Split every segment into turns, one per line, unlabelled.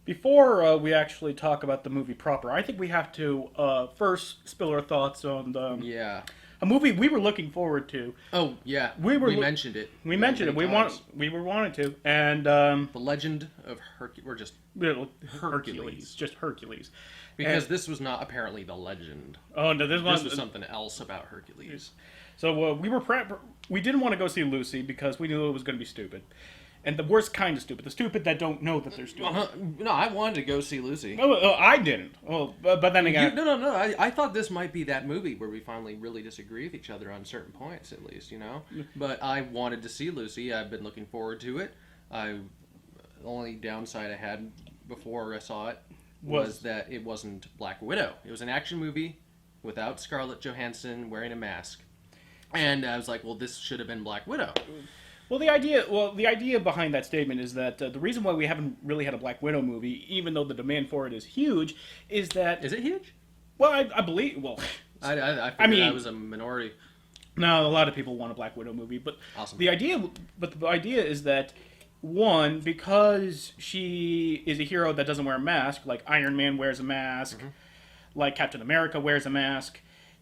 Before we actually talk about the movie proper, I think we have to first spill our thoughts on
Yeah.
a movie we were looking forward to.
Oh, yeah.
We were
We
lo-
mentioned it.
We mentioned it.
many times.
We were wanted to, and
The Legend of Hercules. We're just
Hercules, just Hercules.
because
And-
this was not apparently the legend.
Oh no, this
This
one
was something else about Hercules.
So we didn't want to go see Lucy because we knew it was going to be stupid, and the worst kind of stupid, the stupid that don't know that they're stupid.
No, I wanted to go see Lucy.
I didn't. Well, but then again,
No. I thought this might be that movie where we finally really disagree with each other on certain points, at least, you know? But I wanted to see Lucy. I've been looking forward to it. The only downside I had before I saw it was that it wasn't Black Widow. It was an action movie without Scarlett Johansson wearing a mask. And I was like, well, this should have been Black Widow.
the idea behind that statement is that the reason why we haven't really had a Black Widow movie, even though the demand for it is huge, is that
Is it huge?
well, I believe well.
I figured
mean-
I was a minority.
No, a lot of people want a Black Widow movie, but
Awesome.
the idea is that one, because she is a hero that doesn't wear a mask, like Iron Man wears a mask, like Captain America wears a mask.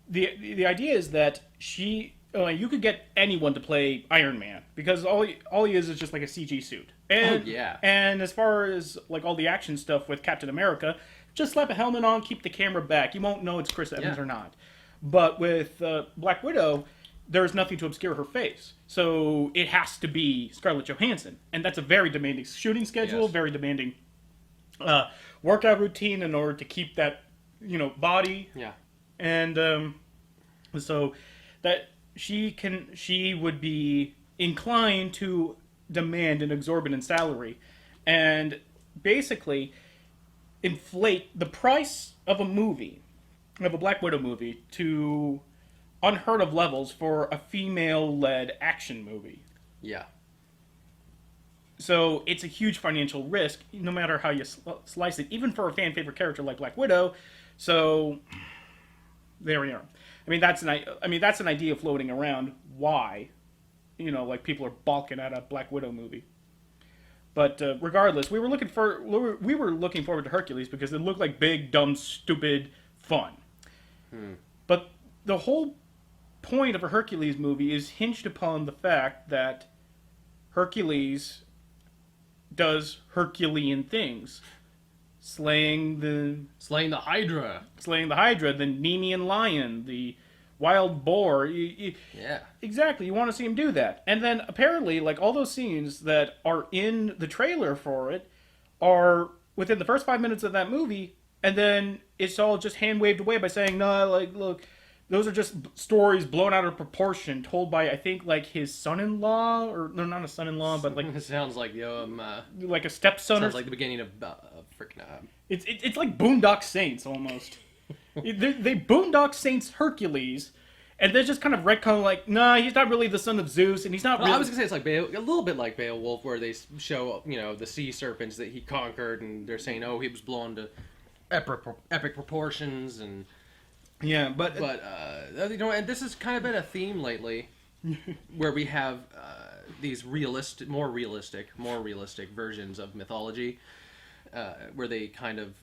The idea is that you could get anyone to play Iron Man because all he is just like a CG suit. And,
Oh, yeah.
And as far as like all the action stuff with Captain America, just slap a helmet on, keep the camera back. You won't know it's Chris Evans
Yeah.
or not. But with Black Widow, there's nothing to obscure her face. So it has to be Scarlett Johansson. And that's a very demanding shooting schedule,
Yes.
very demanding workout routine in order to keep that, body.
Yeah.
And so that she would be inclined to demand an exorbitant salary and basically inflate the price of a Black Widow movie, to unheard of levels for a female-led action movie.
Yeah.
So it's a huge financial risk, no matter how you slice it, even for a fan favorite character like Black Widow. So there we are. I mean, that's an idea floating around. Why, people are balking at a Black Widow movie. But regardless, we were looking forward to Hercules because it looked like big, dumb, stupid fun. But the whole point of a Hercules movie is hinged upon the fact that Hercules does Herculean things, slaying the
Hydra.
the Nemean lion, the wild boar.
Yeah.
Exactly, you want to see him do that. And then apparently, like, all those scenes that are in the trailer for it are within the first 5 minutes of that movie, and then it's all just hand-waved away by saying, no, like, look, those are just stories blown out of proportion, told by, I think, like, his son-in-law, or, no, not a son-in-law, but, like,
It sounds like
like a stepson.
sounds like the beginning of freaking.
It's like Boondock Saints, almost. they Boondock Saints Hercules, and they're just kind of retcon, like, nah, he's not really the son of Zeus, and he's not
Well,
really...
I was gonna say it's like a little bit like Beowulf, where they show the sea serpents that he conquered, and they're saying, oh, he was blown to epic proportions, and
Yeah, but
and this has kind of been a theme lately, where we have these more realistic versions of mythology, where they kind of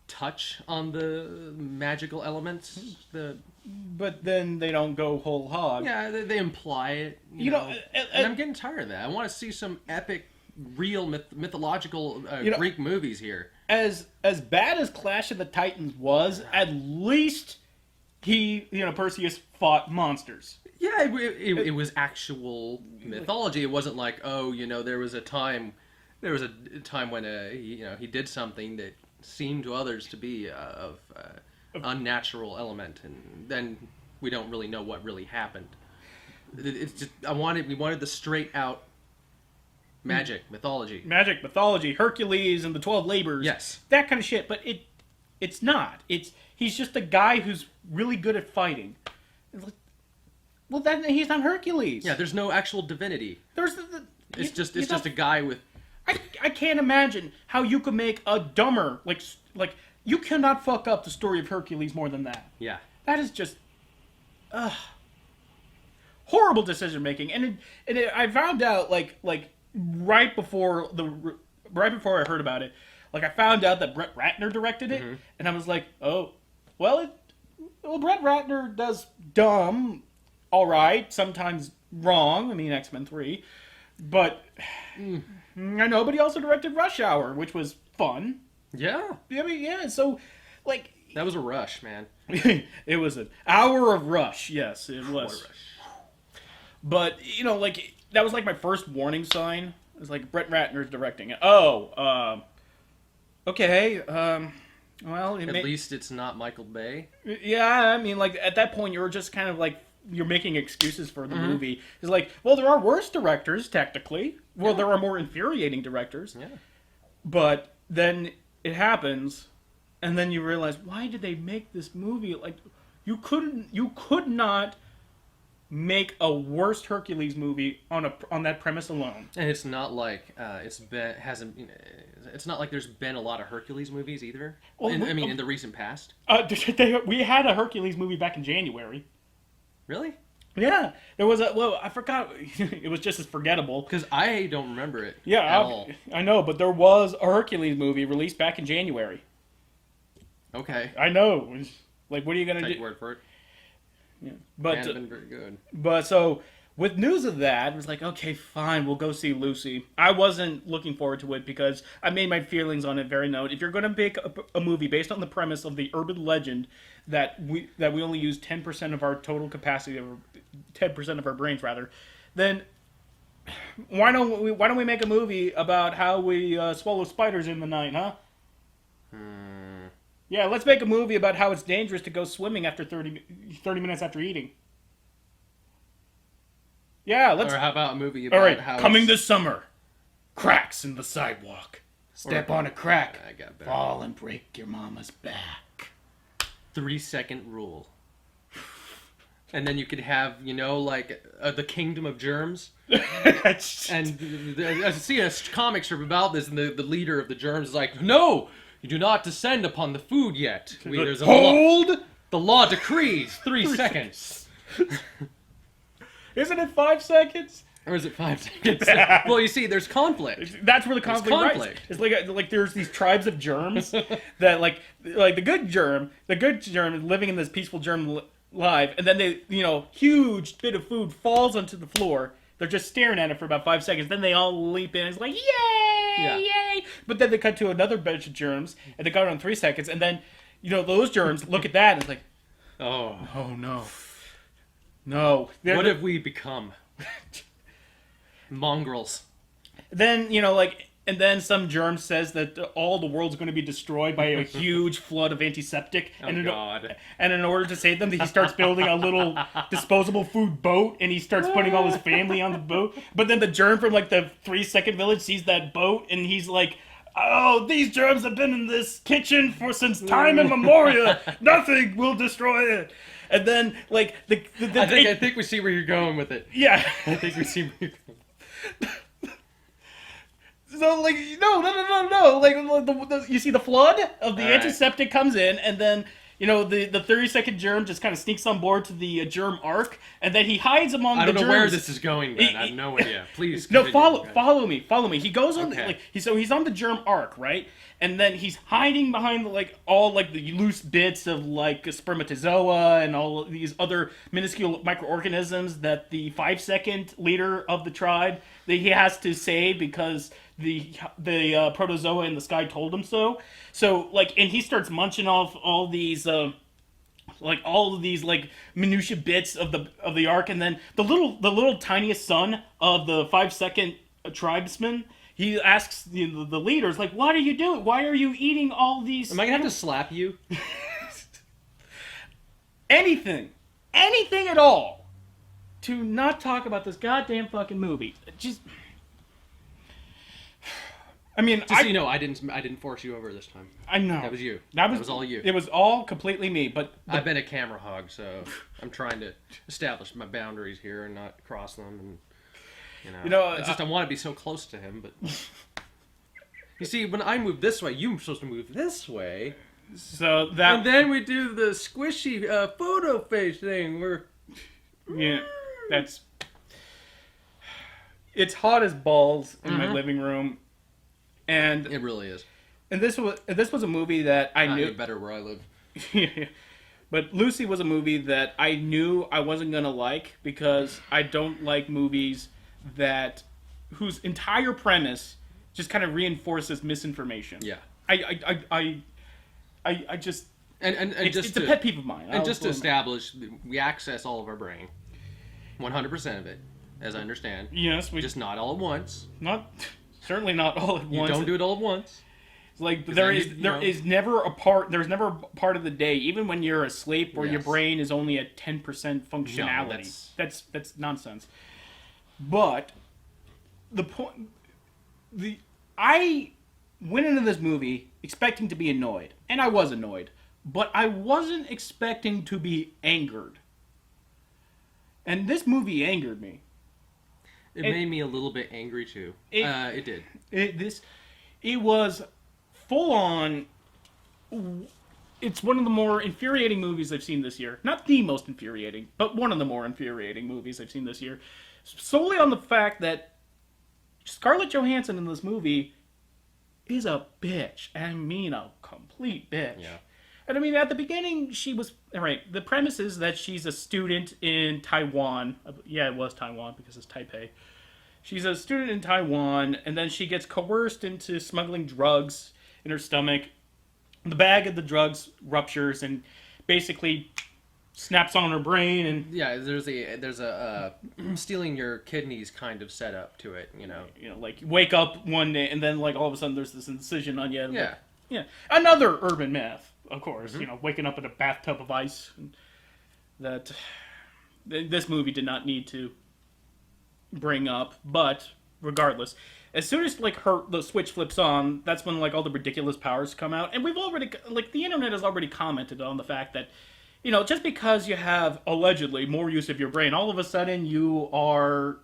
touch on the magical elements.
But then they don't go whole hog.
Yeah, they imply it. You know, and I'm getting tired of that. I want to see some epic, real mythological Greek movies here.
As bad as Clash of the Titans was, at least Perseus fought monsters.
Yeah, it was actual mythology. It wasn't like, there was a time when he did something that seemed to others to be of unnatural element, and then we don't really know what really happened. It's just we wanted the straight out magic mythology.
Hercules and the 12 labors.
Yes,
that kind of shit. But it's not. He's just a guy who's really good at fighting. Well, then he's not Hercules.
Yeah, there's no actual divinity. It's just a guy with.
I can't imagine how you could make a dumber like you cannot fuck up the story of Hercules more than that.
Yeah,
that is just horrible decision making, and I found out like right before the right before I heard about it, like I found out that Brett Ratner directed it, and I was like, oh, well, Brett Ratner does dumb, all right, sometimes wrong. I mean, X-Men 3, but I know. But he also directed Rush Hour, which was fun.
Yeah.
I mean, yeah. So, like,
that was a rush, man.
It was an hour of rush. Yes, it was.
What a rush.
But like that was like my first warning sign. It was like Brett Ratner's directing it. Oh, okay. Well,
at least it's not Michael Bay.
Yeah, I mean, like at that point, you're just kind of like you're making excuses for the movie. It's like, well, there are worse directors technically. Well, there are more infuriating directors.
Yeah.
But then it happens, and then you realize, why did they make this movie? Like, you could not make a worse Hercules movie on that premise alone.
And it's not like it's not like there's been a lot of Hercules movies either.
Well,
in the recent past.
We had a Hercules movie back in January.
Really?
Yeah, there was I forgot. It was just as forgettable
because I don't remember it.
Yeah,
at all.
I know, but there was a Hercules movie released back in January.
Okay.
I know. Like, what are you gonna do?
Take your word for it.
Yeah, but
it's been very good.
But so with news of that, it was like, okay, fine, we'll go see Lucy. I wasn't looking forward to it because I made my feelings on it very known. If you're going to make a movie based on the premise of the urban legend that we only use 10% of our total capacity, or 10% of our brains rather, then why don't we make a movie about how we swallow spiders in the night, huh? Yeah, let's make a movie about how it's dangerous to go swimming after 30 minutes after eating. Yeah, let's...
Or how about a movie about
all right,
how
coming this summer. Cracks in the sidewalk. Step on a crack.
I got better.
Fall and break your mama's back.
3-second rule. And then you could have, like, the Kingdom of Germs. And I see a comic strip about this, and the leader of the germs is like, no! You do not descend upon the food yet. There's a
Hold!
Law. The law decrees 3 seconds.
Isn't it 5 seconds?
Or is it 5 seconds? Well, you see, there's conflict.
That's where the conflict rises. It's like there's these tribes of germs that like the good germ is living in this peaceful germ life, and then they huge bit of food falls onto the floor. They're just staring at it for about 5 seconds. Then they all leap in. It's like, yay, yay! But then they cut to another batch of germs, and they got it on 3 seconds. And then, those germs look at that, and it's like, oh no. No.
What have we become? Mongrels.
Then, and then some germ says that all the world's going to be destroyed by a huge flood of antiseptic.
God.
And in order to save them, he starts building a little disposable food boat, and he starts putting all his family on the boat. But then the germ from, the 3-second village sees that boat, and he's like, oh, these germs have been in this kitchen since time immemorial. Nothing will destroy it. And then, I
think we see where you're going with it.
Yeah.
I think we see where you're going.
So, no. You see the flood of the antiseptic comes in, and then, the 30-second germ just kind of sneaks on board to the germ ark, and then he hides among the germs.
I don't know where this is going, Ben. I have no idea. Please
continue.
No,
follow me. He goes on, he's on the germ ark, right? And then he's hiding behind, all, the loose bits of, spermatozoa and all of these other minuscule microorganisms that the 5-second leader of the tribe, that he has to save because the protozoa in the sky told him so. So, and he starts munching off all these, minutia bits of the ark, and then the little tiniest son of the 5-second tribesman, he asks the leaders, what are you doing? Why are you eating all these?
Am I gonna have to slap you?
Anything at all to not talk about this goddamn fucking movie. Just, I mean,
so you know, I didn't force you over this time.
I know.
That was you.
That
was all you.
It was all completely me, but
I've been a camera hog, so I'm trying to establish my boundaries here and not cross them. And it's just I want to be so close to him, but you see, when I move this way, you're supposed to move this way.
So that,
and then we do the squishy photo face thing.
It's hot as balls in my living room. And
It really is.
and this was a movie that I
Not
knew
any better where I live.
But Lucy was a movie that I knew I wasn't gonna like because I don't like movies that whose entire premise just kind of reinforces misinformation.
Yeah.
I just
And
it's a pet peeve of mine.
And just to establish, we access all of our brain, 100% of it, as I understand.
Yes, we
just not all at once.
Certainly not all at once.
You don't do it all at once.
Like there's never a part of the day, even when you're asleep, where your brain is only at 10% functionality. No, that's nonsense. But I went into this movie expecting to be annoyed, and I was annoyed, but I wasn't expecting to be angered. And this movie angered me.
It made me a little bit angry too. It did.
It was full on. It's one of the more infuriating movies I've seen this year. Not the most infuriating, but one of the more infuriating movies I've seen this year. Solely on the fact that Scarlett Johansson in this movie is a bitch. And I mean a complete bitch.
Yeah.
And I mean, at the beginning, she was... Alright, the premise is that she's a student in Taiwan. Yeah, it was Taiwan because it's Taipei. She's a student in Taiwan, and then she gets coerced into smuggling drugs in her stomach. The bag of the drugs ruptures and basically snaps on her brain. And
yeah, there's a stealing your kidneys kind of setup to it,
like wake up one day and then like all of a sudden there's this incision on you.
Yeah,
yeah, another urban myth, of course. Waking up in a bathtub of ice. That this movie did not need to bring up, but regardless, as soon as the switch flips on, that's when all the ridiculous powers come out. And we've already the internet has already commented on the fact that just because you have allegedly more use of your brain, all of a sudden you are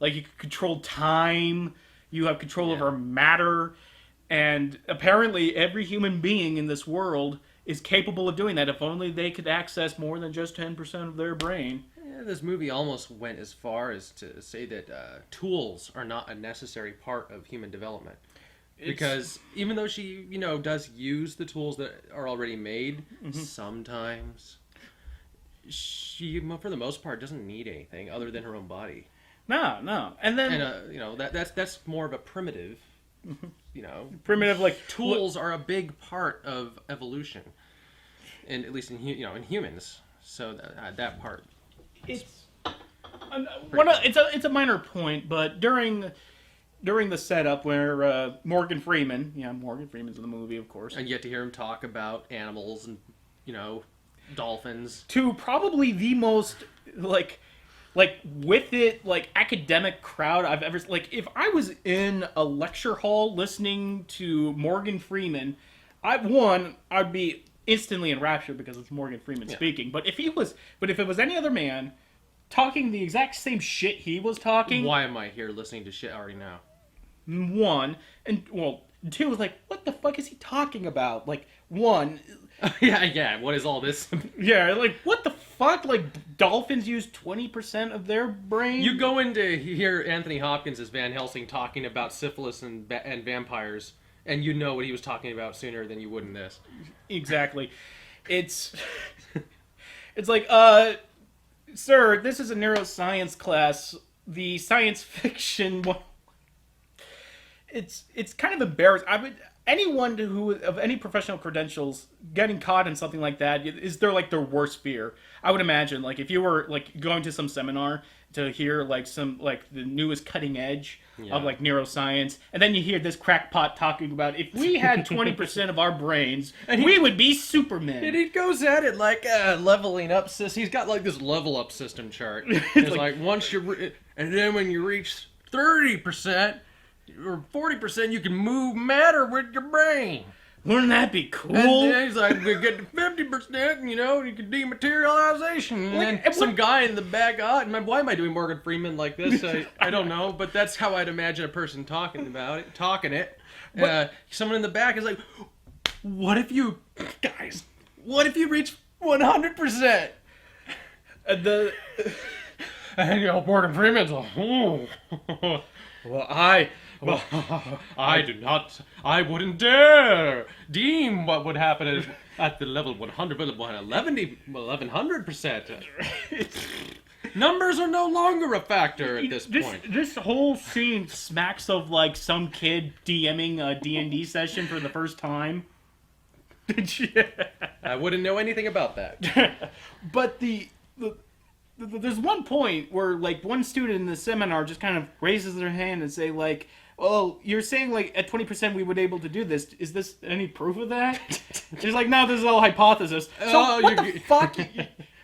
you can control time, you have control over matter, and apparently every human being in this world is capable of doing that if only they could access more than just 10% of their brain.
Yeah, this movie almost went as far as to say that tools are not a necessary part of human development. Because even though she, does use the tools that are already made, sometimes she, for the most part, doesn't need anything other than her own body.
No. And then...
that's more of a primitive,
Primitive,
tools are a big part of evolution. And at least in humans. So that part...
It's a minor point, but during the setup where Morgan Freeman's in the movie, of course,
and you get to hear him talk about animals and dolphins
to probably the most with it academic crowd I've ever if I was in a lecture hall listening to Morgan Freeman, I'd be instantly enraptured because it's Morgan Freeman speaking. But if it was any other man talking the exact same shit he was talking,
why am I here listening to shit I already know?
One, and two was what the fuck is he talking about? One,
yeah. What is all this?
Yeah, what the fuck? Dolphins use 20% of their brain.
You go in to hear Anthony Hopkins as Van Helsing talking about syphilis and vampires. And you know what he was talking about sooner than you would in this.
Exactly. It's sir, this is a neuroscience class. The science fiction one. It's kind of embarrassing. Anyone who of any professional credentials getting caught in something like that is their worst fear. I would imagine if you were going to some seminar to hear some the newest cutting edge of neuroscience, and then you hear this crackpot talking about if we had 20% of our brains, we would be Supermen.
And he goes at it leveling up. He's got this level up system chart. It's once and then when you reach 30%. Or 40%, you can move matter with your brain.
Wouldn't that be cool?
And then he's we get to 50%, and, you can dematerialization. And then some guy in the back, why am I doing Morgan Freeman like this? I don't know, but that's how I'd imagine a person talking it. Someone in the back is what if you reach 100%?
And Morgan Freeman's
well, I wouldn't dare deem what would happen at the level 1100%. Numbers are no longer a factor at this point.
This whole scene smacks of like some kid DMing a D&D session for the first time.
I wouldn't know anything about that.
But there's one point where like one student in the seminar just kind of raises their hand and say like, "Oh, you're saying like at 20% we would be able to do this. Is this any proof of that?" She's like, "No, this is all hypothesis." So what the fuck?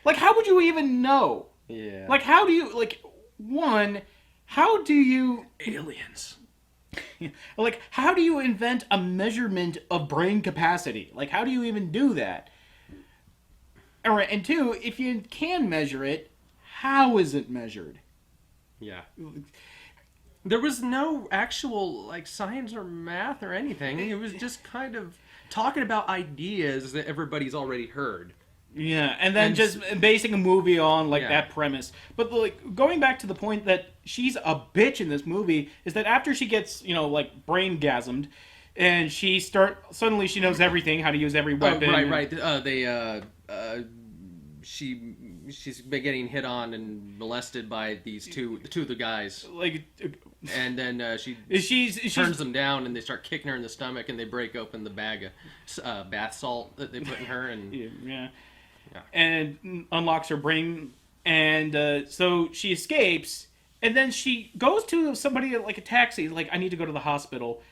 Like, how would you even know?
Yeah.
Like, how do you like? One, how do you
aliens?
Like, how do you invent a measurement of brain capacity? Like, how do you even do that? All right, and two, if you can measure it, how is it measured?
Yeah. There was no actual, like, science or math or anything. It was just kind of talking about ideas that everybody's already heard.
Yeah, and then just basing a movie on, like, that premise. But, like, going back to the point that she's a bitch in this movie is that after she gets, you know, like, brain-gasmed, and suddenly she knows everything, how to use every weapon.
She's been getting hit on and molested by two of the guys.
Like,
and then she turns them down, and they start kicking her in the stomach, and they break open the bag of bath salt that they put in her, and
and unlocks her brain, and so she escapes, and then she goes to somebody like a taxi, like, "I need to go to the hospital,"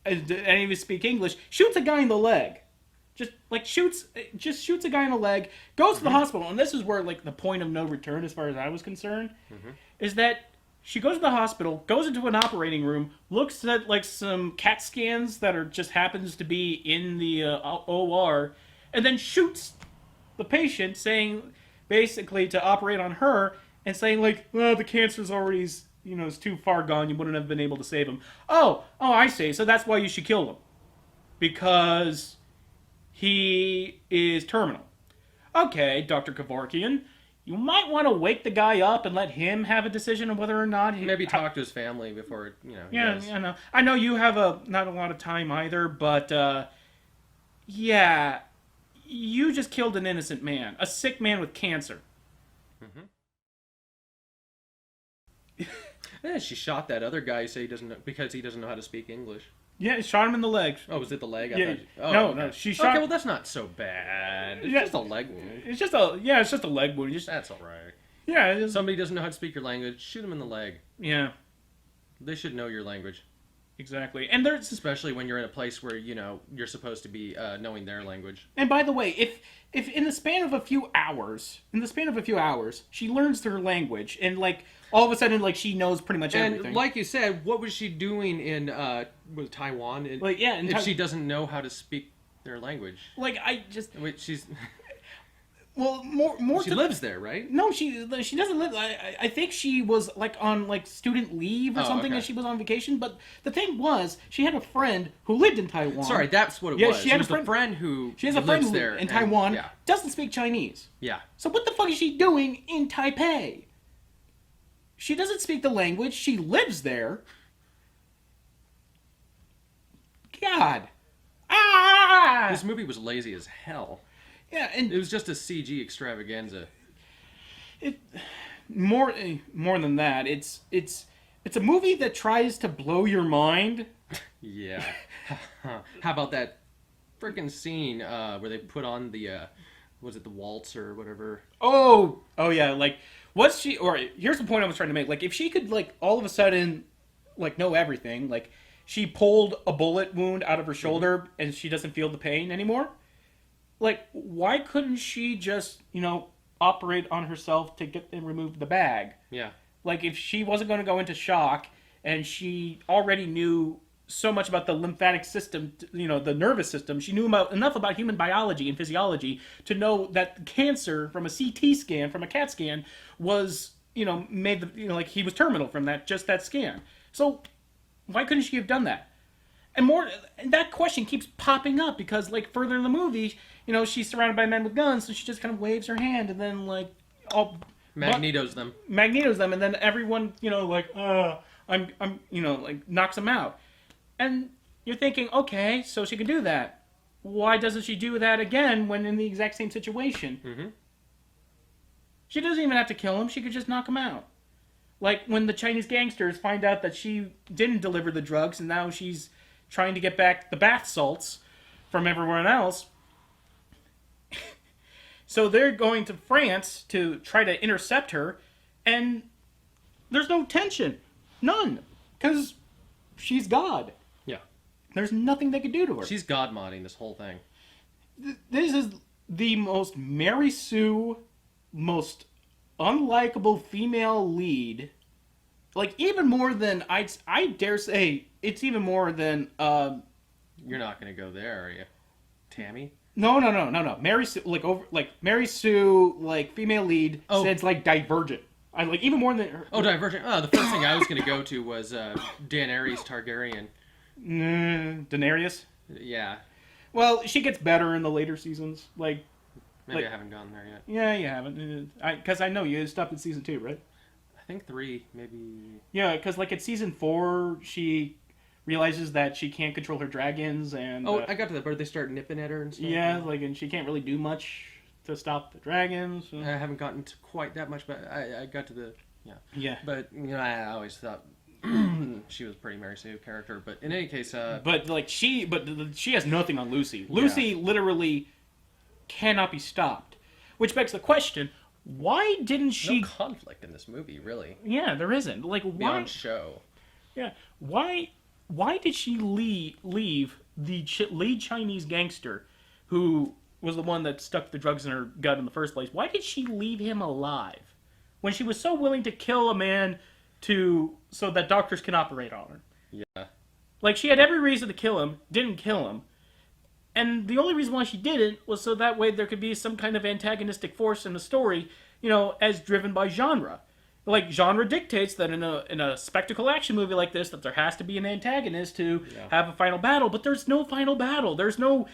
and even speak English. Shoots a guy in the leg. Shoots a guy in the leg, goes to the hospital, and this is where, like, the point of no return, as far as I was concerned, is that she goes to the hospital, goes into an operating room, looks at, like, some CAT scans that are just happens to be in the OR, and then shoots the patient, saying, basically, to operate on her, and saying, like, "Well, the cancer's already, you know, is too far gone, you wouldn't have been able to save him." Oh, I see, so that's why you should kill him. Because he is terminal. Okay, Dr. Kevorkian, you might want to wake the guy up and let him have a decision on whether or not
maybe talk to his family before, you know.
Yeah, I know you have not a lot of time either, but yeah, you just killed an innocent man, a sick man with cancer.
Yeah, she shot that other guy because he doesn't know how to speak English.
Yeah, shot him in the leg.
Oh, was it the leg?
No, she shot.
Okay, well, that's not so bad. It's just a leg wound.
It's just a leg wound.
That's all right.
Yeah.
Somebody doesn't know how to speak your language. Shoot them in the leg.
Yeah.
They should know your language.
Exactly, and there's
especially when you're in a place where you're supposed to be knowing their language.
And by the way, if in the span of a few hours, she learns their language, and like all of a sudden, like she knows pretty much everything.
And like you said, what was she doing in Taiwan? If she doesn't know how to speak their language, she's.
Well, more.
She lives there, right?
No, she doesn't live. I think she was like on like student leave or something, and she was on vacation. But the thing was, she had a friend who lived in Taiwan.
Sorry, that's what it was.
She had
a friend who
she has a friend there in Taiwan. Doesn't speak Chinese.
Yeah.
So what the fuck is she doing in Taipei? She doesn't speak the language. She lives there. God.
This movie was lazy as hell.
Yeah, and
it was just a CG extravaganza.
More than that, it's a movie that tries to blow your mind.
Yeah. How about that freaking scene where they put on the was it the waltz or whatever?
Oh yeah, like what's she? Or here's the point I was trying to make. Like if she could like all of a sudden like know everything, like she pulled a bullet wound out of her shoulder and she doesn't feel the pain anymore. Like, why couldn't she just, operate on herself to get and remove the bag?
Yeah.
Like, if she wasn't going to go into shock and she already knew so much about the lymphatic system, the nervous system, she knew enough about human biology and physiology to know that cancer from a CT scan, from a CAT scan, was, made like he was terminal from that scan. So, why couldn't she have done that? And that question keeps popping up because, like, further in the movie, she's surrounded by men with guns, so she just kind of waves her hand and then, like,
Magnetos them,
and then everyone, like knocks him out. And you're thinking, okay, so she can do that. Why doesn't she do that again when in the exact same situation?
Mm-hmm.
She doesn't even have to kill him. She could just knock him out. Like when the Chinese gangsters find out that she didn't deliver the drugs and now she's trying to get back the bath salts from everyone else. So they're going to France to try to intercept her, and there's no tension. None. Because she's God.
Yeah.
There's nothing they could do to her.
She's God modding this whole thing.
This is the most Mary Sue, most unlikable female lead. Like, even more than, I dare say, it's even more than...
You're not going to go there, are you? Tammy?
No. Mary Sue, Mary Sue, female lead, says, Divergent. I like even more than her.
Oh, Divergent. Oh, the first thing I was going to go to was Daenerys Targaryen.
Daenerys?
Yeah.
Well, she gets better in the later seasons.
Maybe I haven't gone there yet.
Yeah, you haven't. Because I know you stopped at season 2, right?
I think 3, maybe.
Yeah, because at season 4, she realizes that she can't control her dragons, and...
I got to that part. They start nipping at her and stuff.
Yeah, and she can't really do much to stop the dragons. So.
I haven't gotten to quite that much, but I got to the... Yeah.
Yeah.
But, I always thought she was a pretty Mary Sue character. But in any case...
she has nothing on Lucy. Lucy literally cannot be stopped. Which begs the question, why didn't she...
No conflict in this movie, really.
Yeah, there isn't. Why...
Beyond show.
Yeah. Why did she leave the lead Chinese gangster, who was the one that stuck the drugs in her gut in the first place? Why did she leave him alive when she was so willing to kill a man so that doctors can operate on her?
Yeah.
She had every reason to kill him, didn't kill him. And the only reason why she didn't was so that way there could be some kind of antagonistic force in the story, as driven by genre. Genre dictates that in a spectacle action movie like this, that there has to be an antagonist to have a final battle, but there's no final battle. There's no,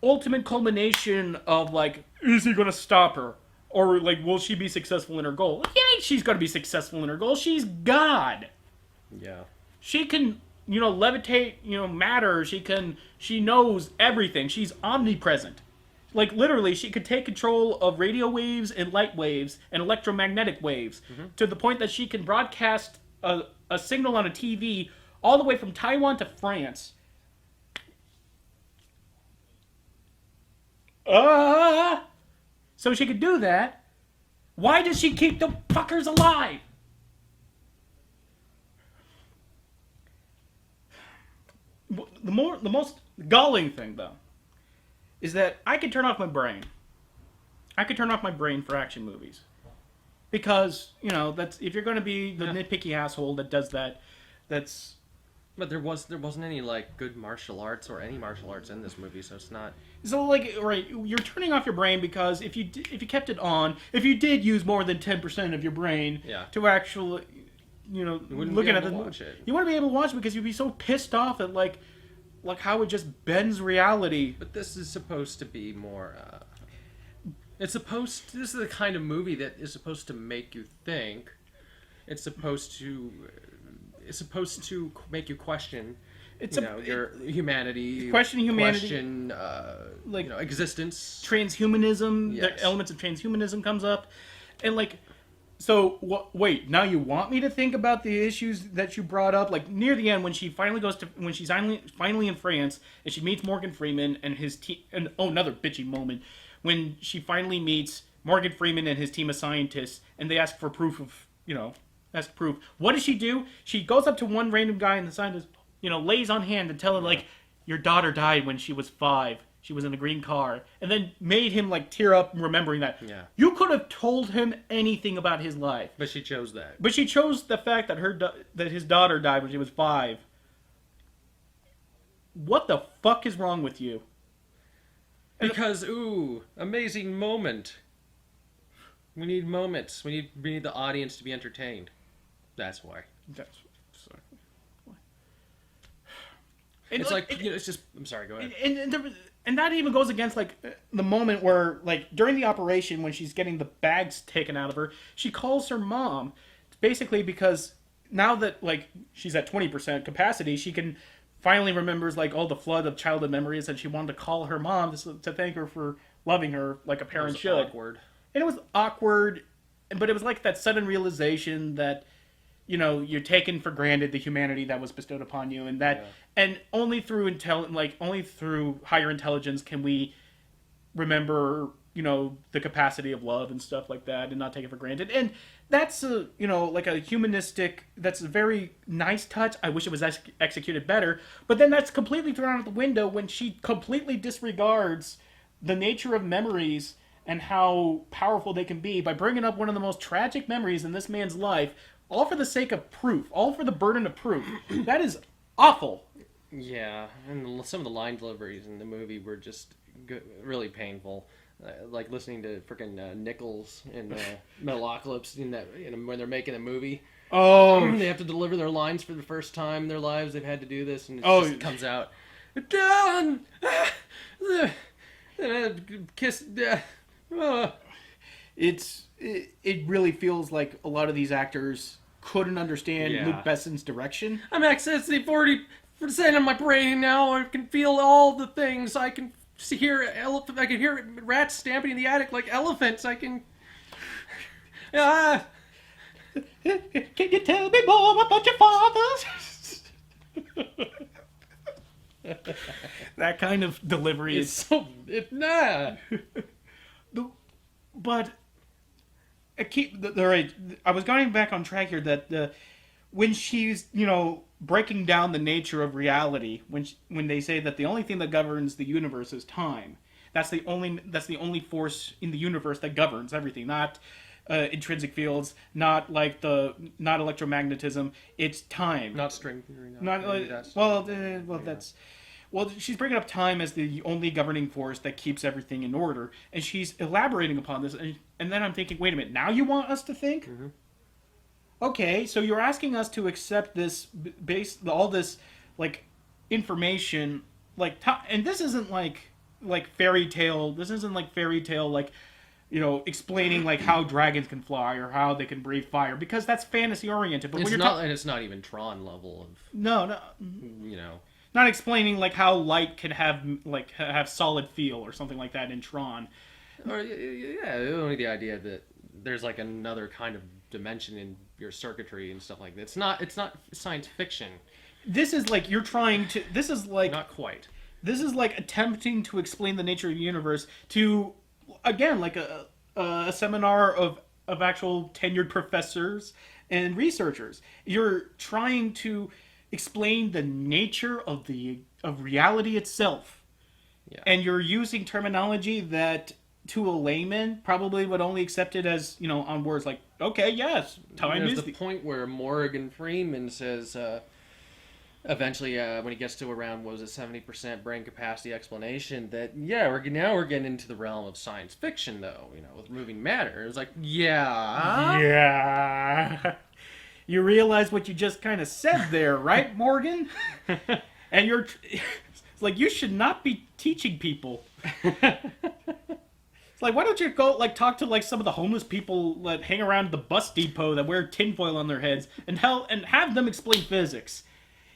ultimate culmination of, is he going to stop her? Or, will she be successful in her goal? Yeah, she's going to be successful in her goal. She's God.
Yeah.
She can, levitate, matter. She knows everything. She's omnipresent. Literally, she could take control of radio waves and light waves and electromagnetic waves to the point that she can broadcast a signal on a TV all the way from Taiwan to France. So she could do that. Why does she keep the fuckers alive? The most galling thing, though, is that I could turn off my brain. I could turn off my brain for action movies. Because, that's if you're going to be the nitpicky asshole that does that, that's...
But there wasn't any, good martial arts or any martial arts in this movie, so it's not...
So, right, you're turning off your brain because if you kept it on, if you did use more than 10% of your brain to actually, looking at
watch it.
You wouldn't be able to watch it because you'd be so pissed off at, how it just bends reality.
But this is supposed to be more. This is the kind of movie that is supposed to make you think. It's supposed to make you question. Your humanity.
Questioning humanity.
Question, existence.
Transhumanism. The elements of transhumanism comes up, and So, wait, now you want me to think about the issues that you brought up? Near the end, when she's finally in France, and she meets Morgan Freeman and his team, and another bitchy moment, when she finally meets Morgan Freeman and his team of scientists, and they ask for proof of, proof. What does she do? She goes up to one random guy, and the scientist, lays on hand and tell him, your daughter died when she was 5. She was in a green car, and then made him tear up remembering that.
Yeah.
You could have told him anything about his life,
but she chose that.
But she chose the fact that that his daughter died when she was 5. What the fuck is wrong with you?
Because amazing moment. We need moments. We need the audience to be entertained. That's why. It's it's just. I'm sorry. Go ahead.
And that even goes against the moment where during the operation when she's getting the bags taken out of her, she calls her mom, basically because now that like she's at 20% capacity, she can finally remembers like all the flood of childhood memories, and she wanted to call her mom to thank her for loving her like a parent should.
Awkward.
And it was awkward, but it was like that sudden realization that, you know, you're taken for granted the humanity that was bestowed upon you, and that, and only through only through higher intelligence can we remember, you know, the capacity of love and stuff like that, and not take it for granted. And that's a, you know, like a humanistic, that's a very nice touch. I wish it was executed better, but then that's completely thrown out the window when she completely disregards the nature of memories and how powerful they can be by bringing up one of the most tragic memories in this man's life, all for the sake of proof, all for the burden of proof. That is awful.
Yeah, and some of the line deliveries in the movie were just really painful. Like listening to freaking Nichols in Metalocalypse when they're making a movie.
Oh,
they have to deliver their lines for the first time in their lives. They've had to do this, and it just comes out. Done. Kiss.
It really feels like a lot of these actors couldn't understand Luc Besson's direction.
I'm accessing 40% of my brain now. I can feel all the things. I can hear elephant. I can hear rats stamping in the attic like elephants. I can.
Can you tell me more about your father? That kind of delivery is
so.
But I was going back on track here that when she's, you know, breaking down the nature of reality, when they say that the only thing that governs the universe is time, that's the only force in the universe that governs everything, not intrinsic fields, not electromagnetism. It's time,
not string theory.
Well, she's bringing up time as the only governing force that keeps everything in order, and she's elaborating upon this, and then I'm thinking, wait a minute, now you want us to think? Mm-hmm. Okay, so you're asking us to accept this all this, like, information, like, and this isn't like fairy tale, like, you know, explaining like how dragons can fly or how they can breathe fire, because that's fantasy oriented. But
and it's not even Tron level of
no,
you know.
Not explaining like how light can have solid feel or something like that in Tron.
Or only the idea that there's like another kind of dimension in your circuitry and stuff like that. It's not science fiction.
This is like you're trying to. This is like
not quite.
This is like attempting to explain the nature of the universe to, again, like a seminar of actual tenured professors and researchers. You're trying to explain the nature of reality itself, and you're using terminology that to a layman probably would only accept it as, you know, on words like, okay, yes, time
There's
is
the point where Morgan Freeman says eventually when he gets to around 70% brain capacity explanation that we're getting into the realm of science fiction, though, you know, with moving matter. It's like you realize what you just kind of said there, right, Morgan? And it's like, you should not be teaching people. It's like, why don't you go like talk to like some of the homeless people that hang around the bus depot that wear tinfoil on their heads and have them explain physics.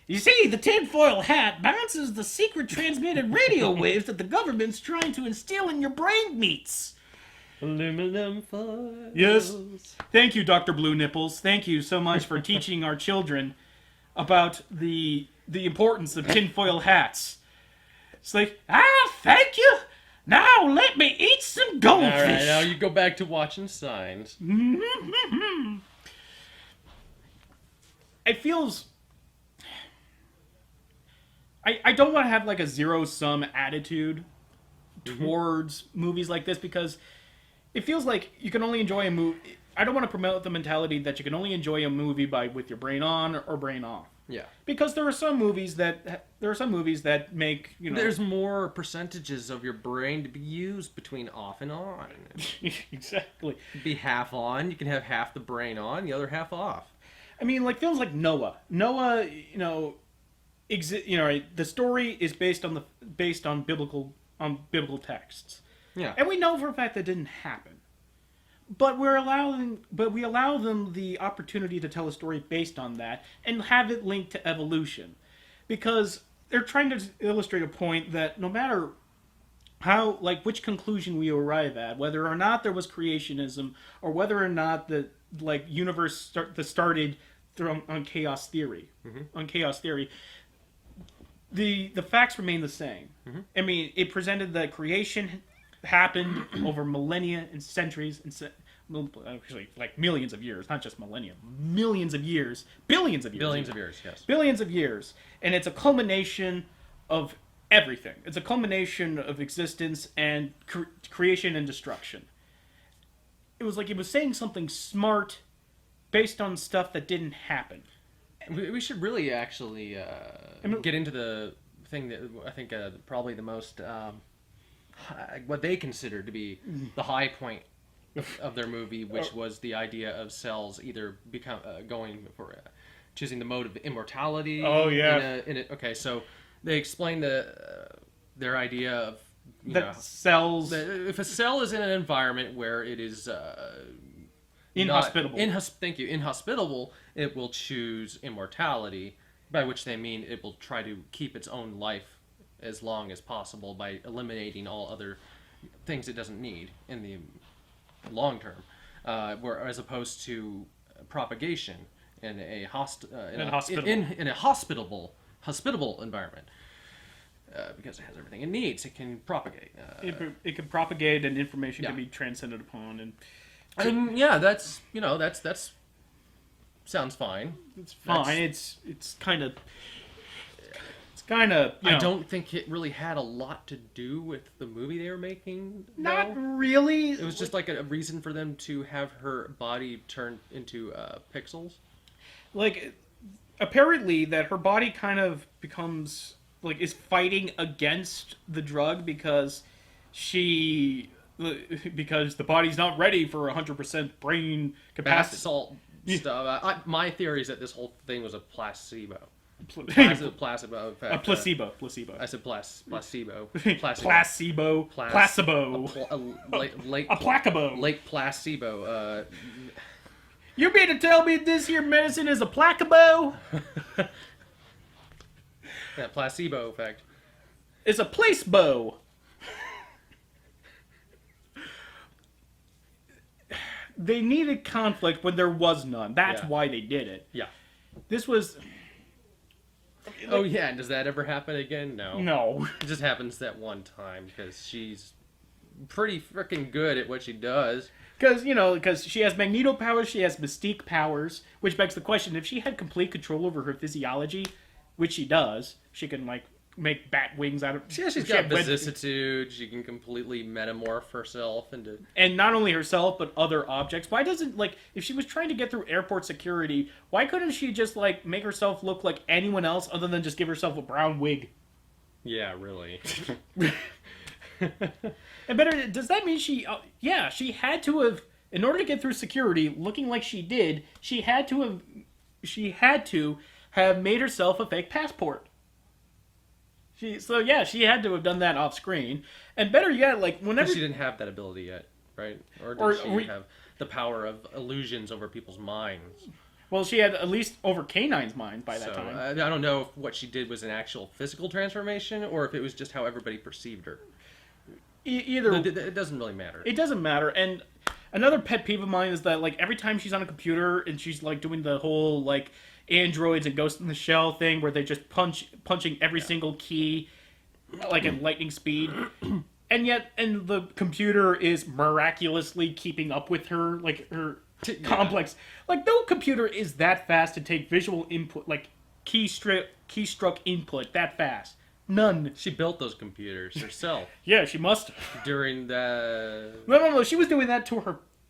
You see, the tinfoil hat bounces the secret transmitted radio waves that the government's trying to instill in your brain meats. Aluminum foils.
Yes. Thank you, Dr. Blue Nipples. Thank you so much for teaching our children about the importance of tinfoil hats. It's like, thank you. Now let me eat some goldfish.
All right, now you go back to watching signs.
It feels... I don't want to have like a zero-sum attitude towards movies like this, because it feels like you can only enjoy a movie. I don't want to promote the mentality that you can only enjoy a movie with your brain on or brain off.
Yeah. Because
there are some movies that make, you know,
there's more percentages of your brain to be used between off and on.
Exactly.
Be half on, you can have half the brain on, the other half off.
I mean, like films like Noah, you know, the story is based on biblical texts.
Yeah.
And we know for a fact that didn't happen. but we allow them the opportunity to tell a story based on that and have it linked to evolution, because they're trying to illustrate a point that no matter how, like, which conclusion we arrive at, whether or not there was creationism or whether or not the universe started on chaos theory, the facts remain the same. I mean, it presented that creation happened over millennia and centuries and actually like millions of years, not just millennia, millions of years, billions of years,
yes,
billions of years, and it's a culmination of everything. It's a culmination of existence and creation and destruction. It was like it was saying something smart based on stuff that didn't happen.
We should really actually get into the thing that I think probably the most what they consider to be the high point of their movie, which was the idea of cells either going for choosing the mode of immortality.
Oh yeah.
Okay, so they explain their idea of
cells.
If a cell is in an environment where it is
inhospitable.
Inhospitable, it will choose immortality, by which they mean it will try to keep its own life as long as possible by eliminating all other things it doesn't need in the long term, as opposed to propagation in a hospitable environment. Because it has everything it needs, it can propagate.
It can propagate, and information can be transcended upon,
and yeah, that's sounds fine.
It's fine. It's kind of.
I don't think it really had a lot to do with the movie they were making.
Not really.
It was just like a reason for them to have her body turned into pixels.
Like, apparently, that her body kind of becomes is fighting against the drug because the body's not ready for 100% brain capacity.
Bath salt stuff. My theory is that this whole thing was a placebo.
Placebo. A placebo.
I said placebo.
Placebo. Placebo.
Late placebo.
You mean to tell me this here medicine is a placebo?
That placebo effect.
It's a placebo. They needed conflict when there was none. That's why they did it.
Yeah.
This was...
Oh, yeah. Does that ever happen again? No.
No.
It just happens that one time because she's pretty freaking good at what she does.
Because she has magneto powers, she has mystique powers, which begs the question, if she had complete control over her physiology, which she does, she can, make bat wings out of...
Yeah, she's got vicissitude. She can completely metamorph herself into...
And not only herself, but other objects. Why doesn't, if she was trying to get through airport security, why couldn't she just, make herself look like anyone else other than just give herself a brown wig?
Yeah, really.
And better, does that mean she had to have, in order to get through security, looking like she did, she had to have made herself a fake passport. She had to have done that off screen. And better yet, whenever...
But she didn't have that ability yet, right? Or did she have the power of illusions over people's minds?
Well, she had at least over K-9's mind by that time.
I don't know if what she did was an actual physical transformation or if it was just how everybody perceived her.
Either...
It doesn't really matter.
It doesn't matter. And another pet peeve of mine is that, every time she's on a computer and she's, doing the whole, androids and Ghost in the Shell thing where they're just punching every single key at lightning speed, and the computer is miraculously keeping up with her her complex no computer is that fast to take visual input keystroke input that fast. None.
She built those computers herself.
Yeah, she must have.
During the...
No, she was doing that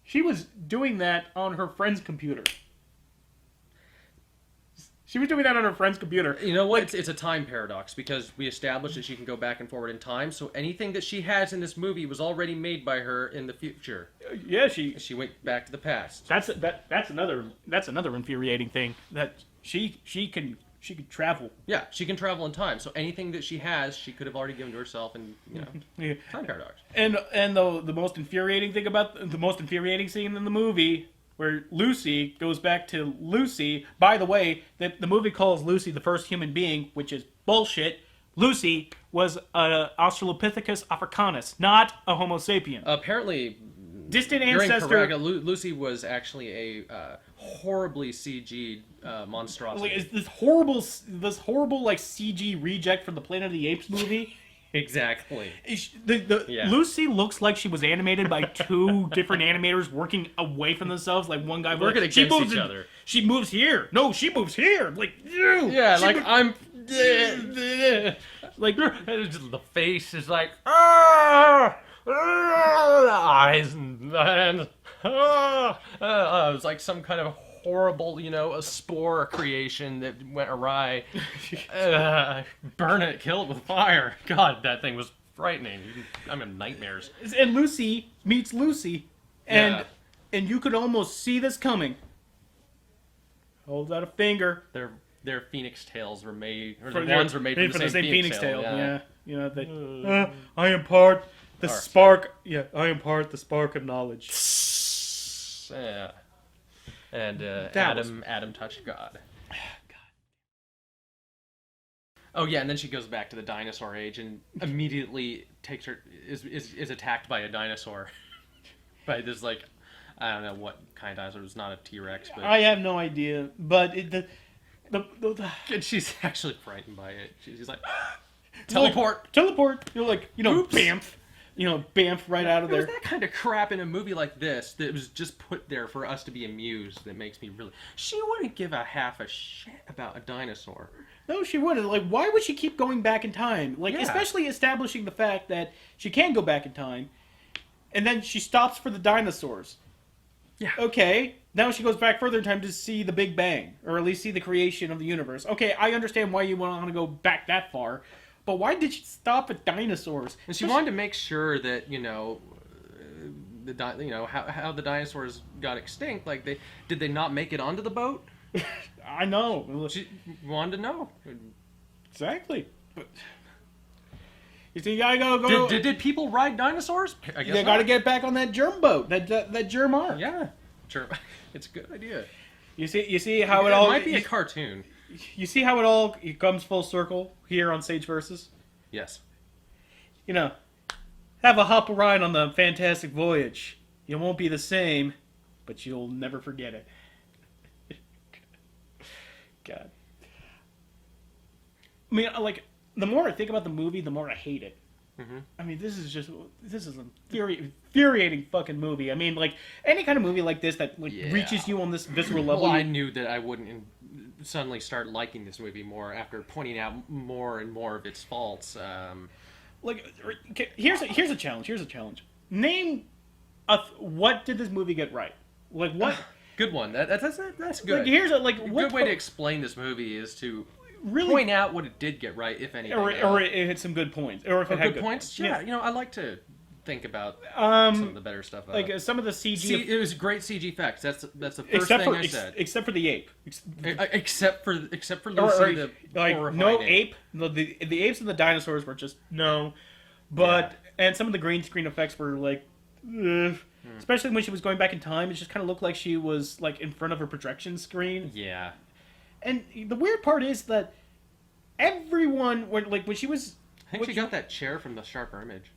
she was doing that on her friend's computer. She was doing that on her friend's computer.
You know what? It's a time paradox because we established that she can go back and forward in time. So anything that she has in this movie was already made by her in the future.
Yeah,
she went back to the past.
That's another infuriating thing that she can She could travel.
Yeah, she can travel in time. So anything that she has, she could have already given to herself, and
Yeah.
time paradox.
And the most infuriating thing about the most infuriating scene in the movie, where Lucy goes back to Lucy. By the way, the movie calls Lucy the first human being, which is bullshit. Lucy was an Australopithecus Africanus, not a Homo sapien.
Apparently,
Distant
you're
ancestor.
incorrect. Lucy was actually a horribly CG'd monstrosity.
Like, is this horrible like CG reject from the Planet of the Apes movie?
Exactly.
Yeah. Lucy looks like she was animated by two different animators working away from themselves. Like one guy
working
like,
against each other.
She moves here. No, she moves here. Like
yeah, like I'm.
Like
the face is like the eyes and it was like some kind of horrible, a spore creation that went awry. Burn it, kill it with fire. God, that thing was frightening. I'm in nightmares.
And Lucy meets Lucy, and you could almost see this coming. Holds out a finger.
Their phoenix tails were made, or the ones were made from the same phoenix tail.
Yeah. I impart the spark. Yeah, I impart the spark of knowledge.
Yeah. And Adam touched God. Oh yeah, and then she goes back to the dinosaur age and immediately is attacked by a dinosaur. By this I don't know what kind of dinosaur. It was not a T-Rex, but
I have no idea. But
and she's actually frightened by it. She's like, teleport.
You're like,
Oops.
bamf. Bamf right out of there.
There's that kind of crap in a movie like this that was just put there for us to be amused that makes me really... She wouldn't give a half a shit about a dinosaur.
No, she wouldn't. Like, why would she keep going back in time? Like, especially establishing the fact that she can go back in time, and then she stops for the dinosaurs.
Yeah.
Okay, now she goes back further in time to see the Big Bang, or at least see the creation of the universe. Okay, I understand why you want to go back that far, but why did she stop at dinosaurs?
And she wanted to make sure that how the dinosaurs got extinct. Like did they not make it onto the boat?
I know.
She wanted to know
exactly. But you see, you gotta go.
Did people ride dinosaurs? I guess
they gotta get back on that germ boat, that germ ark.
Yeah, germ. It's a good idea.
You see how it all
might be a cartoon.
You see how it comes full circle here on Sage Versus?
Yes.
Have a hop ride on the fantastic voyage. You won't be the same, but you'll never forget it. God. I mean, like, the more I think about the movie, the more I hate it.
Mm-hmm.
I mean, this is an infuriating fucking movie. I mean, like, any kind of movie like this that reaches you on this visceral level.
Well, I knew that I wouldn't suddenly start liking this movie more after pointing out more and more of its faults.
Here's a challenge. Name what did this movie get right? Like what?
Good one. That's good.
Like, here's a
good way to explain this movie is to really point out what it did get right, if anything.
Or it had some good points. Or if it had
good points. Yeah, I like to think about some of the better stuff.
Like some of the CG.
It was great CG effects. That's the first thing I said.
Except for the ape.
Except for Lucy, the
no ape. The apes and the dinosaurs were just no. But and some of the green screen effects were like, especially when she was going back in time, it just kind of looked like she was like in front of her projection screen.
Yeah.
And the weird part is that everyone, when she was...
I think she got that chair from the Sharper Image.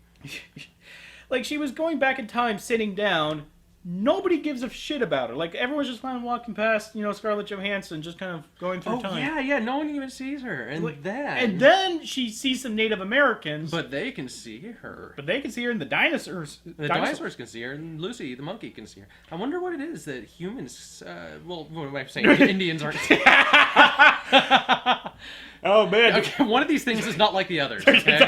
Like, she was going back in time, sitting down. Nobody gives a shit about her. Like, everyone's just kind of walking past, Scarlett Johansson, just kind of going through time.
Yeah, no one even sees her. And
then she sees some Native Americans.
But they can see her.
But they can see her, and the dinosaurs.
The dinosaurs can see her, and Lucy, the monkey, can see her. I wonder what it is that humans... what am I saying? Indians aren't...
Oh, man.
Okay, one of these things is not like the others, okay?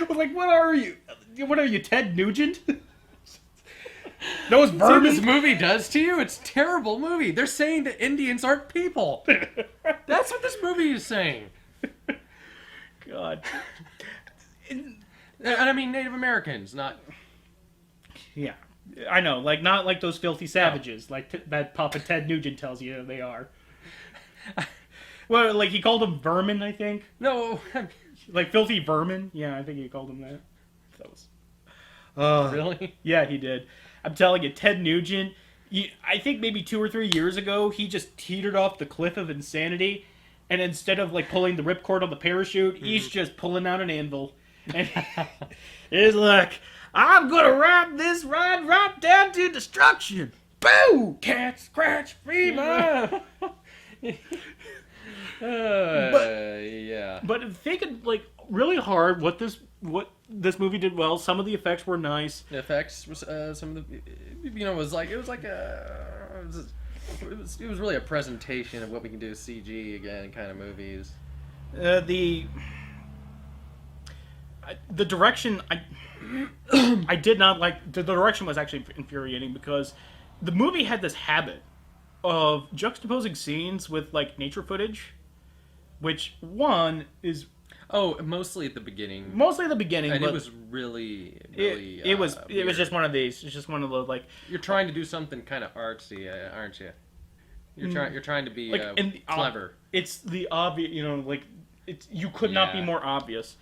Like, what are you? What are you, Ted Nugent? Those vermin.
See what this movie does to you? It's a terrible movie. They're saying that Indians aren't people. That's what this movie is saying.
God.
And I mean Native Americans, not...
Yeah. I know. Like, not like those filthy savages, like that Papa Ted Nugent tells you they are. Well, like he called them vermin, I think.
No,
Like filthy vermin. Yeah, I think he called them that. That was.
really?
Yeah, he did. I'm telling you, Ted Nugent. I think maybe 2 or 3 years ago, he just teetered off the cliff of insanity, and instead of like pulling the ripcord on the parachute, he's just pulling out an anvil, and he's like, "I'm gonna ride this ride right down to destruction." Boo! Cat scratch fever.
Yeah.
But thinking like really hard, what this movie did well. Some of the effects were nice.
The effects was some of the, it was really a presentation of what we can do with CG again, kind of movies.
The direction I did not like. The direction was actually infuriating because the movie had this habit of juxtaposing scenes with like nature footage, which one is
mostly at the beginning.
mostly at the beginning,
And
but
it was really
it was
weird.
just one of these. It's just one of those like
You're trying to do something kind of artsy, aren't you? You're trying to be clever.
It's the obvious, like you could not be
Yeah.
more obvious.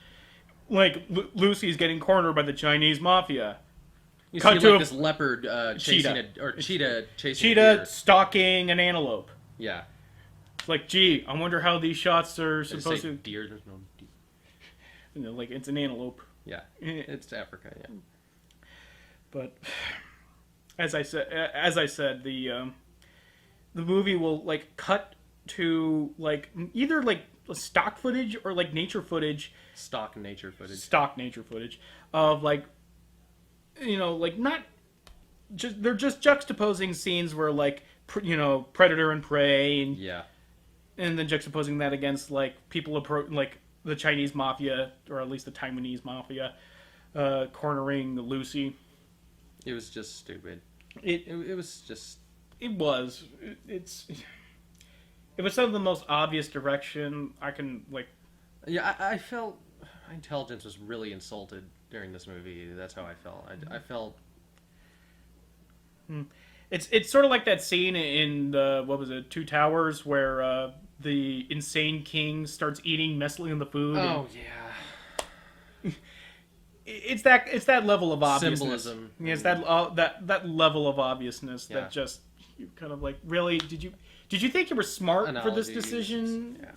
Like Lucy's getting cornered by the Chinese mafia.
You
Cut
see
to
like
a
this leopard chasing cheetah chasing a
Cheetah
deer.
stalking an antelope.
Yeah.
It's like, gee, I wonder how these shots are
Did it
supposed
say
to.
deer? There's no deer.
Like it's an antelope.
Yeah. It's Africa. Yeah.
But as I said, the movie will like cut to like either like stock footage or like nature footage.
Stock nature footage
Of like, like not just they're just juxtaposing scenes where like predator and prey and
Yeah.
and then juxtaposing that against like people like the Chinese mafia or at least the Taiwanese mafia cornering Lucy.
It was just stupid.
It
was just.
It was. It was some of the most obvious direction I can like.
Yeah, I felt my intelligence was really insulted during this movie. That's how I felt. I felt.
It's sort of like that scene in the what was it, Two Towers, where the insane king starts eating messily in the food.
Oh yeah.
It's that level of obviousness.
Symbolism.
Yeah, it's that level of obviousness
Yeah.
that just you kind of like really did you think you were smart for this
Analogies.
decision?
Yeah.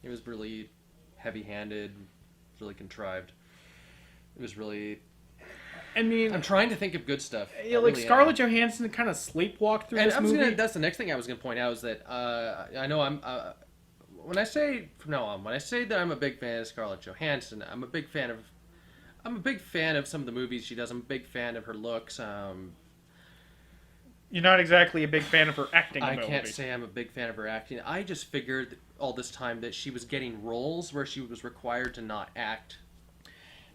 It was really heavy-handed, really contrived. It was really.
I mean,
I'm trying to think of good stuff.
yeah, like
really
Scarlett Johansson kind of sleepwalked through
And
this movie.
that's the next thing I was gonna point out is that I know I'm when I say from now on when I say that I'm a big fan of Scarlett Johansson, I'm a big fan of some of the movies she does. I'm a big fan of her looks.
You're not exactly a big fan of her acting
I
ability.
can't say I'm a big fan of her acting. I just figured all this time that she was getting roles where she was required to not act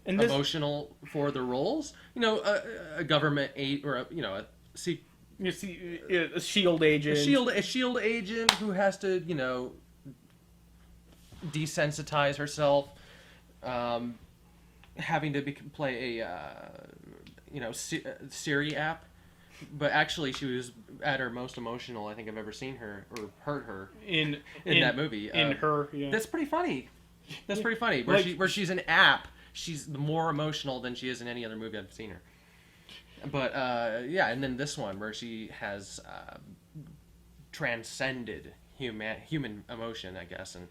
And this,
emotional for the roles. A government aid or a
you see, a shield agent.
a shield agent who has to desensitize herself, having to play a Siri app. But actually, she was at her most emotional I think I've ever seen her or heard her
in
that movie.
In her, yeah.
That's pretty funny. That's pretty funny. Where she's an app, she's more emotional than she is in any other movie I've seen her. But and then this one where she has transcended human emotion, I guess. And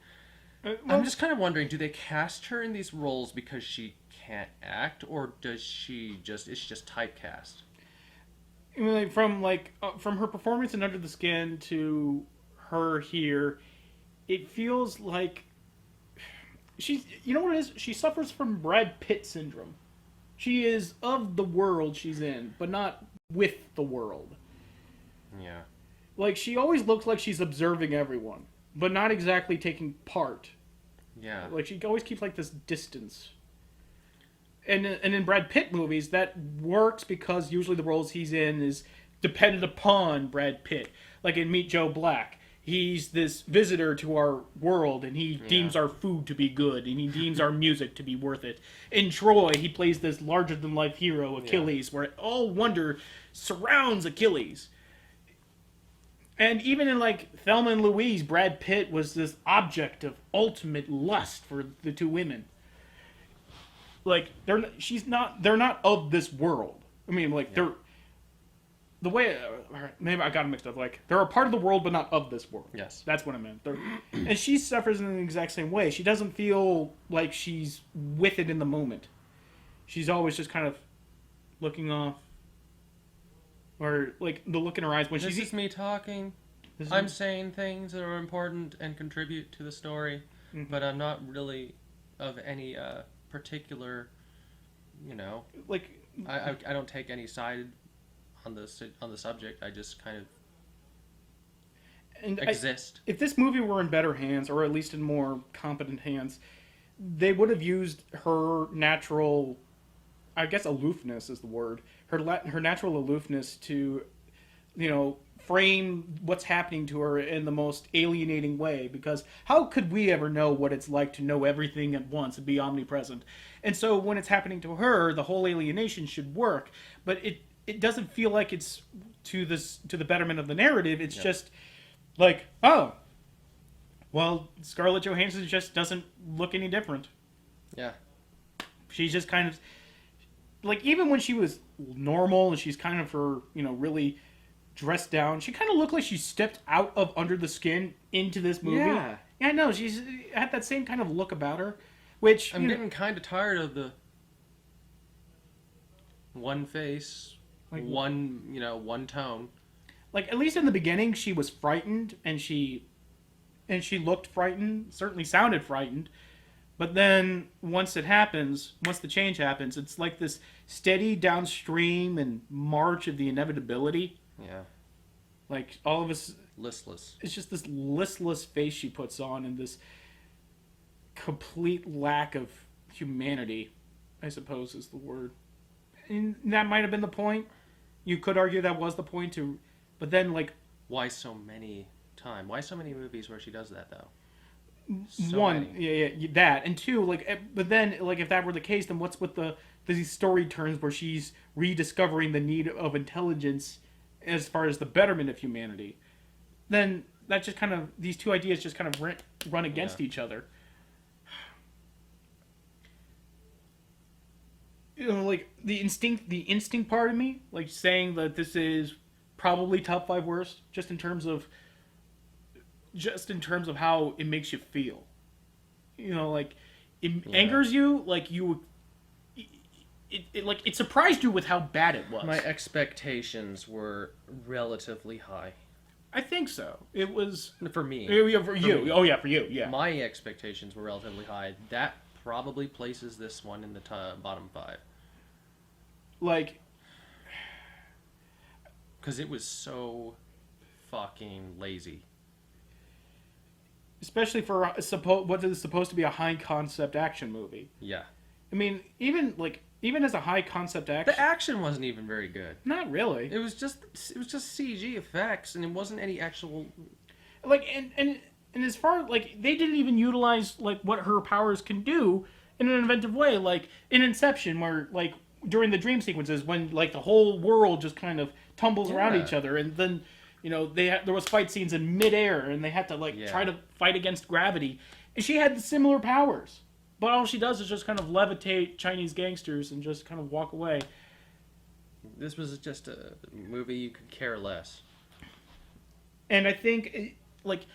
I'm just kind of wondering, do they cast her in these roles because she can't act, or is she just typecast?
I mean, from her performance in Under the Skin to her here, it feels like she's. You know what it is? She suffers from Brad Pitt syndrome. She is of the world she's in, but not with the world.
Yeah.
Like, she always looks like she's observing everyone, but not exactly taking part.
Yeah.
Like, she always keeps, like, this distance. And in Brad Pitt movies, that works because usually the roles he's in is dependent upon Brad Pitt. Like in Meet Joe Black, he's this visitor to our world, and he deems our food to be good, and he deems our music to be worth it. In Troy, he plays this larger-than-life hero, Achilles, where all wonder surrounds Achilles. And even in like Thelma and Louise, Brad Pitt was this object of ultimate lust for the two women. Like they're not of this world. I mean, like they're the way. Maybe I got them mixed up. Like they're a part of the world, but not of this world.
Yes,
that's what I meant. And she suffers in the exact same way. She doesn't feel like she's with it in the moment. She's always just kind of looking off, or like the look in her eyes when she's.
This is me talking. I'm saying things that are important and contribute to the story, but I'm not really of any particular,
like
I don't take any side on the subject. I just kind of exist.
If this movie were in better hands, or at least in more competent hands, they would have used her natural, I guess aloofness is the word, her natural aloofness to, frame what's happening to her in the most alienating way, because how could we ever know what it's like to know everything at once and be omnipresent? And so when it's happening to her, the whole alienation should work, but it doesn't feel like it's to the betterment of the narrative. It's just like, oh, well, Scarlett Johansson just doesn't look any different.
Yeah.
She's just kind of like, even when she was normal and she's kind of her, really dressed down, she kind of looked like she stepped out of under the skin into this movie.
Yeah,
I know. She's had that same kind of look about her, which
I'm getting kind of tired of the one face, like one tone.
Like, at least in the beginning, she was frightened, and she looked frightened, certainly sounded frightened. But then once the change happens, it's like this steady downstream and march of the inevitability.
Yeah.
Like, all of us...
Listless.
It's just this listless face she puts on, and this complete lack of humanity, I suppose is the word. And that might have been the point. You could argue that was the point, too. But then, like...
Why so many movies where she does that, though?
One, that. And two, like... But then, like, if that were the case, then what's with these story turns where she's rediscovering the need of intelligence as far as the betterment of humanity? Then that just kind of... These two ideas just kind of run against each other. Like, the instinct part of me, like, saying that this is probably top 5 worst, just in terms of how it makes you feel. Like, it angers you, like, it surprised you with how bad it was.
My expectations were relatively high.
I think so. It was...
For me.
For you. Oh, yeah, for you, yeah.
My expectations were relatively high. That probably places this one in the bottom 5.
Like...
Because it was so fucking lazy.
Especially for what is supposed to be a high-concept action movie.
Yeah.
I mean, even as a high-concept action...
The action wasn't even very good.
Not really.
It was just CG effects, and it wasn't any actual...
Like, and as far... Like, they didn't even utilize, like, what her powers can do in an inventive way. Like, in Inception, where, like, during the dream sequences, when, like, the whole world just kind of tumbles around each other, and then... there was fight scenes in midair, and they had to, like, try to fight against gravity. And she had similar powers. But all she does is just kind of levitate Chinese gangsters and just kind of walk away.
This was just a movie you could care less.
And I think, like,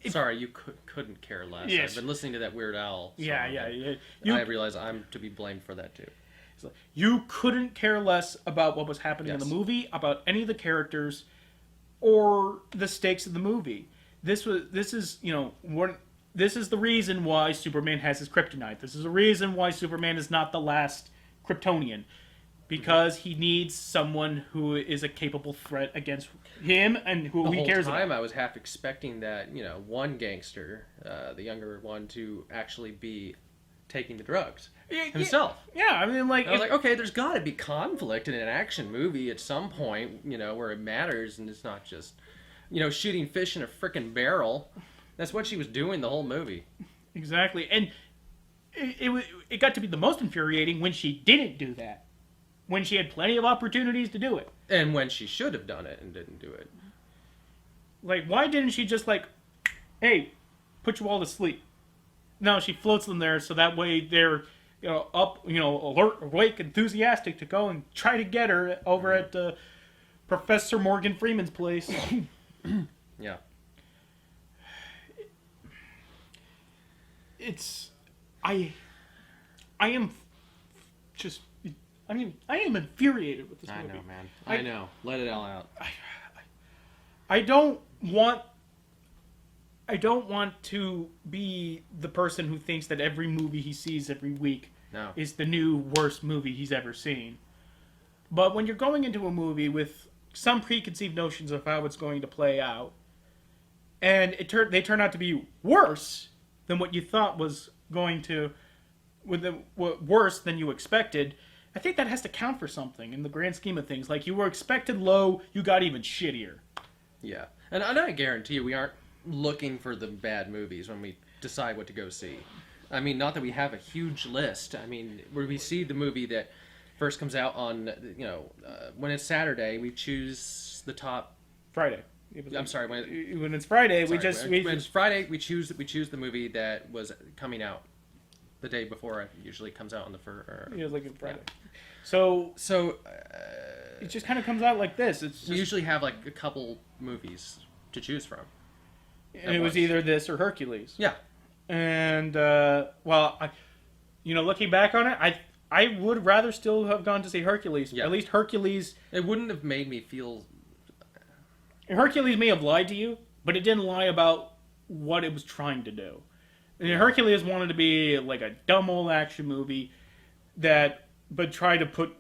Sorry, you couldn't care less.
Yes.
I've been listening to that Weird Al song.
Yeah.
I realize I'm to be blamed for that, too.
You couldn't care less about what was happening in the movie, about any of the characters, or the stakes of the movie. This is the reason why Superman has his kryptonite. This is the reason why Superman is not the last Kryptonian. Because he needs someone who is a capable threat against him and who he cares about.
The whole time I was half expecting that, one gangster, the younger one, to actually be taking the drugs himself.
Yeah, I mean, like...
I was like, okay, there's got to be conflict in an action movie at some point, where it matters, and it's not just, shooting fish in a frickin' barrel. That's what she was doing the whole movie.
Exactly, and it got to be the most infuriating when she didn't do that. When she had plenty of opportunities to do it.
And when she should have done it and didn't do it.
Like, why didn't she just, like, hey, put you all to sleep? No, she floats them there so that way they're, up, alert, awake, enthusiastic to go and try to get her over at Professor Morgan Freeman's place.
Yeah.
I am just, I am infuriated with this movie.
I know, man. I know. Let it all out.
I don't want to be the person who thinks that every movie he sees every week is the new worst movie he's ever seen. But when you're going into a movie with some preconceived notions of how it's going to play out, and they turn out to be worse than what you thought was going to, worse than you expected, I think that has to count for something in the grand scheme of things. Like, you were expected low, you got even shittier.
Yeah. And I guarantee you we aren't looking for the bad movies when we decide what to go see. I mean, not that we have a huge list. I mean, where we see the movie that first comes out on, when it's Saturday, we choose the top...
Friday.
I'm sorry.
When it's Friday,
when it's Friday, we choose the movie that was coming out the day before it usually comes out on the first.
Like Friday. Yeah. So it just kind of comes out like this.
We usually have like a couple movies to choose from.
And it was either this or Hercules.
Yeah.
And looking back on it, I would rather still have gone to see Hercules. Yeah. At least Hercules.
It wouldn't have made me feel.
Hercules may have lied to you, but it didn't lie about what it was trying to do. And Hercules wanted to be like a dumb old action movie but try to put,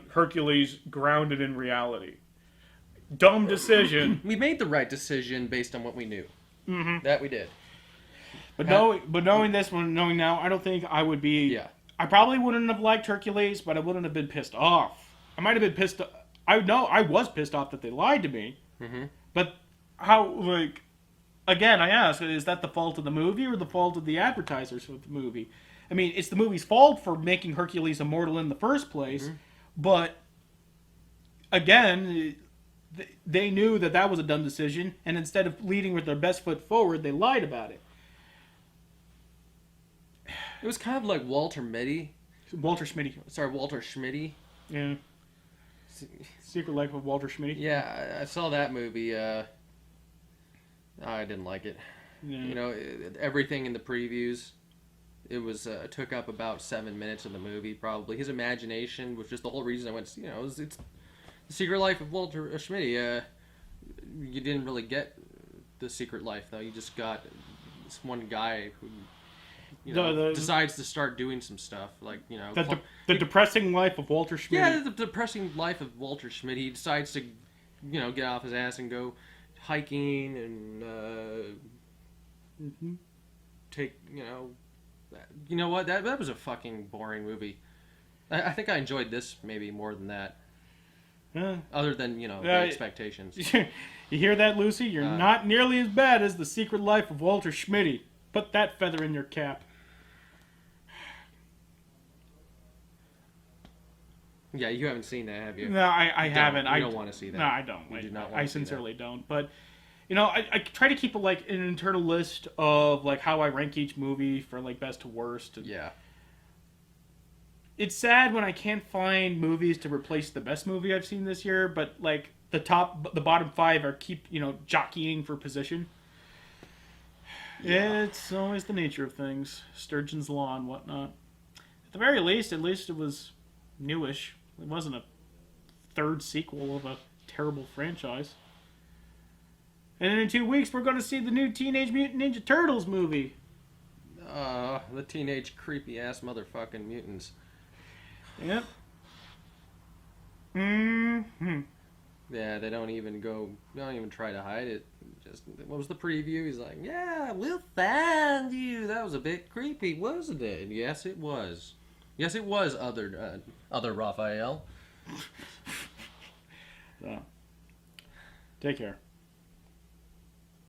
Hercules grounded in reality. Dumb decision.
We made the right decision based on what we knew.
Mm-hmm.
That we did.
But knowing now, I don't think I would be...
Yeah.
I probably wouldn't have liked Hercules, but I wouldn't have been pissed off. I might have been pissed... I was pissed off that they lied to me.
Mm-hmm.
But how, again, I ask, is that the fault of the movie or the fault of the advertisers of the movie? I mean, it's the movie's fault for making Hercules immortal in the first place, but, again, they knew that was a dumb decision, and instead of leading with their best foot forward, they lied about it.
It was kind of like Walter Schmitty.
Sorry,
Walter Schmitty.
Yeah. Secret Life of Walter Schmitty.
Yeah, I saw that movie. I didn't like it.
Yeah.
Everything in the previews, it was took up about 7 minutes of the movie. Probably his imagination was just the whole reason I went. It's the Secret Life of Walter Schmitty. You didn't really get the secret life though. You just got this one guy who. Decides to start doing some stuff,
the depressing life of Walter Schmitty.
Yeah, the depressing life of Walter Schmitty. He decides to, get off his ass and go hiking and take, you know what? That was a fucking boring movie. I think I enjoyed this maybe more than that. Other than, the expectations.
You hear that, Lucy? You're not nearly as bad as the Secret Life of Walter Schmitty. Put that feather in your cap.
Yeah, you haven't seen that, have you?
No, I haven't.
I don't want to see that.
No, I don't.
You do not want
I
to see
sincerely
that.
don't. But, I try to keep an internal list of how I rank each movie for best to worst.
Yeah.
It's sad when I can't find movies to replace the best movie I've seen this year, but the bottom 5 are jockeying for position. Yeah. It's always the nature of things. Sturgeon's Law and whatnot. At the very least, it was newish. It wasn't a third sequel of a terrible franchise. And in 2 weeks, we're going to see the new Teenage Mutant Ninja Turtles movie.
The teenage creepy-ass motherfucking mutants.
Yep. Mm-hmm.
Yeah, they don't even try to hide it. Just, what was the preview? He's like, yeah, we'll find you. That was a bit creepy, wasn't it? And yes, it was. Yes, it was, other Raphael.
So, take care.